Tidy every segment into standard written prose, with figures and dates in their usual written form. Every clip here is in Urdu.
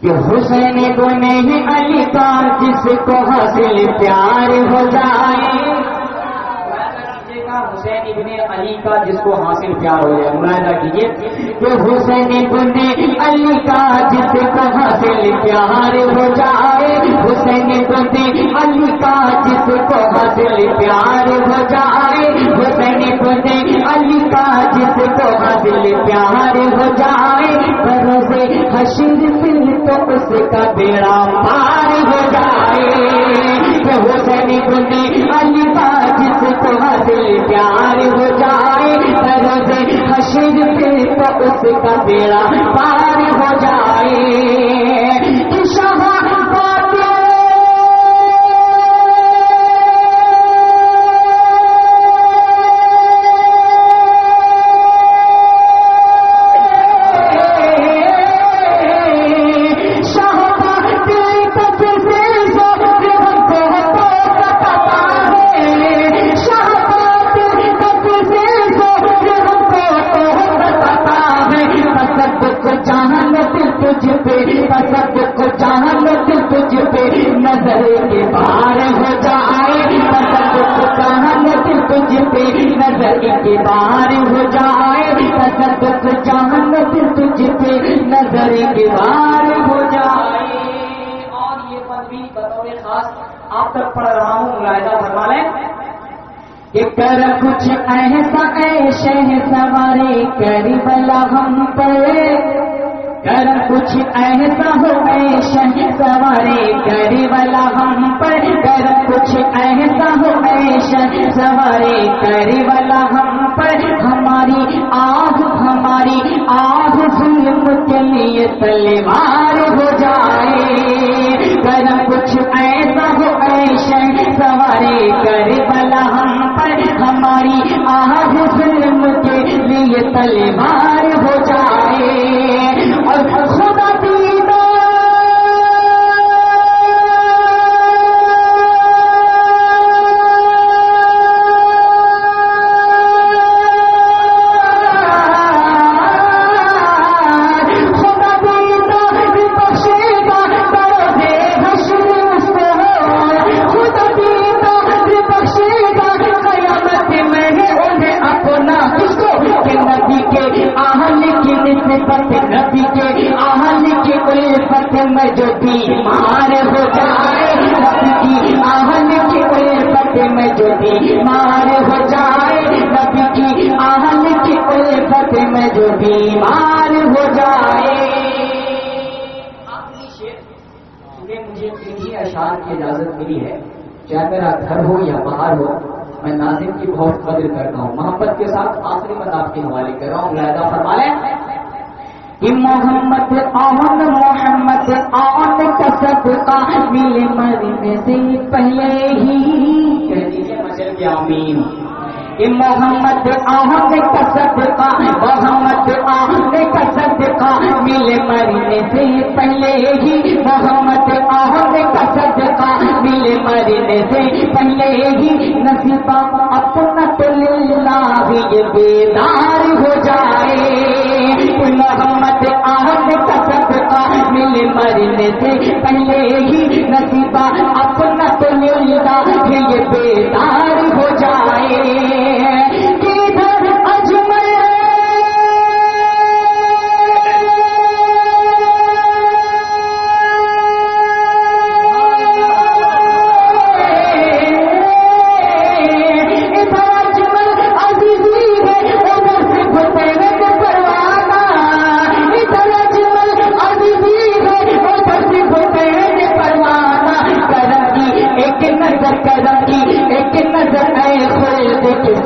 کہ حسین بن علی کا جس کو حاصل پیار ہو جائے، حسین ابن علی کا جس کو حاصل پیار ہو جائے، ملاحظہ کیجیے کہ حسین ابن علی کا جس کو حاصل پیار ہو جائے، حسین ابن علی کا جس کو حاصل پیار ہو جائے، حسین ابن علی کا جس کو حاصل پیار ہو جائے، بروز حشر پھر تو اس کا بیڑا پار ہو جائے، کہ حسین ابن علی کا جس کو حاصل پیار ہو جائے، بروز حشر پھر تو اس کا بیڑا پار ہو جائے۔ نظر کے بار ہو جائے، تصدق جہانت تجھ پہ نظر کے بار ہو جائے، تصدق جہانت تجھ پہ نظر کے بار ہو جائے۔ اور یہ بھی بطور خاص آپ تک پڑھ رہا ہوں، ملاحظہ فرما لیں کہ کر کچھ ایسا اے شہ سوارے کربلا ہم پر، کر کچھ ایسا ہو اے شہ سوارے کربلا ہم پر، کر کچھ ایسا ہو اے شہ سوارے کربلا ہم پر، ہماری آہ ظلم کے لیے تلوار ہو جائے، کر کچھ ایسا ہو اے شہ سوارے کربلا ہم پر، ہماری آہ ظلم کے لیے تلوار ہو جائے۔ اور خدا دیدہ بخشے گا بروز حشر اس کو، خدا دیدہ بخشے گا قیامت میں انہیں اپنا، کس کو کہ نبی کے اہل کی نسبت، نبی کے اہل کی الفت میں جو بیمار ہو جائے، نبی کی اہل کی الفت میں جو بیمار ہو جائے، نبی کی اہل کی الفت میں جو بیمار ہو جائے۔ آخری شعر چونکہ مجھے انہی اشعار کی اجازت ملی ہے، چاہے میرا گھر ہو یا باہر ہو، میں ناظم کی بہت قدر کرتا ہوں، محبت کے ساتھ آخری بات آپ کے حوالے کر رہا ہوں، ملاحظہ فرما لیں کہ محمد آن کا صدقہ مل مرنے سے پہلے ہی، کہہ دیجیے مچل کے آمین، کہ محمد آن کا صدقہ، محمد آن کا صدقہ مل مرنے سے پہلے ہی، محمد آن کا صدقہ مل مرنے سے پہلے ہی، نصیبہ اپنا تو للہ یہ بیدار ہو جائے، محمد آہد کا صدقہ مل مرنے سے پہلے ہی، نصیبہ اپنا تو للہ یہ بیدار ہو جائے۔ کدھر اجمل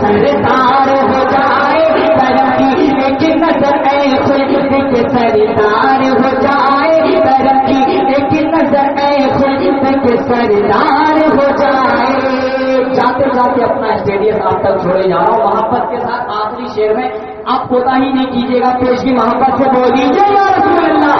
سردار ہو جائے، ترقی ایک نظر اے خلق کے سردار ہو جائے، ترقی ایک نظر اے خلق کے سردار ہو جائے۔ جاتے جاتے اپنا اسٹیڈیم آپ تک چھوڑے جا رہا ہوں، محبت کے ساتھ آخری شعر میں آپ کوتا ہی نہیں کیجیے گا، پیش کی محبت سے بول دیجیے یا رسول اللہ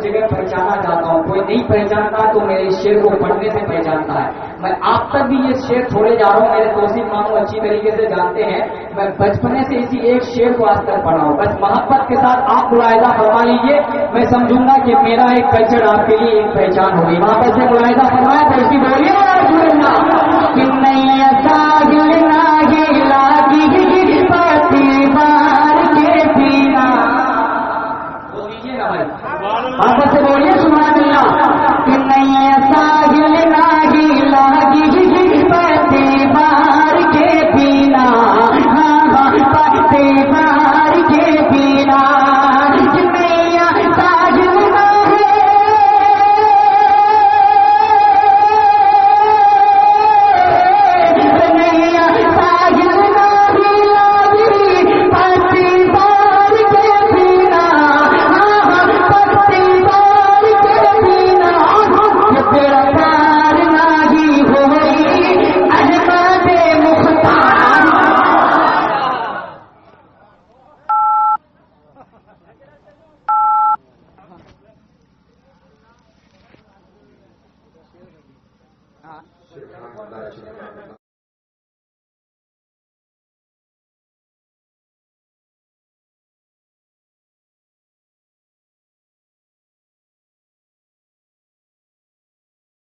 جگہ پہچانا چاہتا ہوں، کوئی نہیں پہچانتا تو میرے اس شعر کو پڑھنے سے پہچانتا ہے۔ میں آپ تک بھی یہ شعر چھوڑے جا رہا ہوں. میرے توصیف ماموں اچھی طریقے سے جانتے ہیں. میں بچپنے سے اسی ایک شعر کو آج تک پڑھا ہوں. بس محبت کے ساتھ آپ ملاحظہ فرما لیجیے. میں سمجھوں گا کہ میرا ایک کلچر آپ کے لیے ایک پہچان ہوگی. محبت سے ملاحظہ فرمایا تو اس کی بولیے کہ نہیں ساحل ناگی لاگی پتی بار کے پینا. بولیے نا بھائی, محبت سے بولیے سبحان اللہ. کہ نہیں ساحل ناگی لاگی پتی بار کے پینا. ہاں ہاں پتی بار کے پینا. کہ نہیں ساحل شیخ